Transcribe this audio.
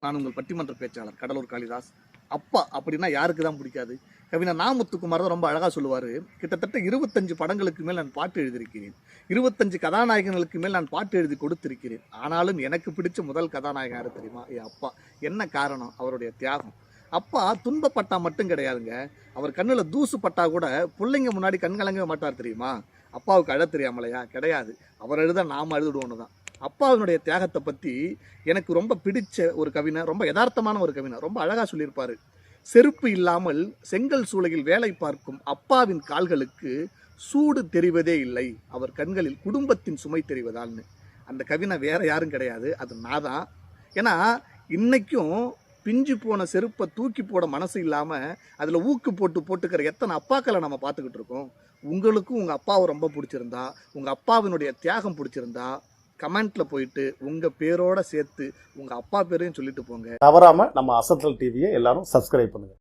நான் உங்கள் பட்டிமன்ற பேச்சாளர் கடலூர் காளிதாஸ். அப்பா அப்படின்னா யாருக்கு தான் பிடிக்காது? கவிஞர் நாமுத்துக்குமார் தான் ரொம்ப அழகாக சொல்லுவார். கிட்டத்தட்ட 25 படங்களுக்கு மேல் நான் பாட்டு எழுதியிருக்கிறேன், 25 கதாநாயகர்களுக்கு மேல் நான் பாட்டு எழுதி கொடுத்திருக்கிறேன். ஆனாலும் எனக்கு பிடிச்ச முதல் கதாநாயகன் யாரு தெரியுமா? என் அப்பா. என்ன காரணம்? அவருடைய தியாகம். அப்பா துன்பப்பட்டா மட்டும் கிடையாதுங்க, அவர் கண்ணில் தூசு பட்டா கூட பிள்ளைங்க முன்னாடி கண் கலங்கவே மாட்டார் தெரியுமா? அப்பாவுக்கு அழ தெரியாமலையா? கிடையாது. அவர் எழுத நாம் அழுதுடுவோன்னு தான். அப்பாவினுடைய தியாகத்தை பற்றி எனக்கு ரொம்ப பிடிச்ச ஒரு கவிஞர், ரொம்ப யதார்த்தமான ஒரு கவிஞர், ரொம்ப அழகாக சொல்லியிருப்பார். செருப்பு இல்லாமல் செங்கல் சூளையில் வேலை பார்க்கும் அப்பாவின் கால்களுக்கு சூடு தெரிவதே இல்லை, அவர் கண்களில் குடும்பத்தின் சுமை தெரிவதால்னு. அந்த கவிஞர் வேற யாரும் கிடையாது, அது நான் தான். ஏன்னா இன்னைக்கும் பிஞ்சு போன செருப்பை தூக்கி போட மனசு இல்லாமல் அதில் ஊக்கு போட்டுக்கிற எத்தனை அப்பாக்களை நம்ம பார்த்துக்கிட்டு இருக்கோம். உங்களுக்கும் உங்கள் அப்பாவை ரொம்ப பிடிச்சிருந்தா, உங்கள் அப்பாவினுடைய தியாகம் பிடிச்சிருந்தா, கமெண்ட்ல போயிட்டு உங்க பேரோட சேர்த்து உங்க அப்பா பேரையும் சொல்லிட்டு போங்க. தவறாம நம்ம அசத்தல் டிவியை எல்லாரும் சப்ஸ்கிரைப் பண்ணுங்க.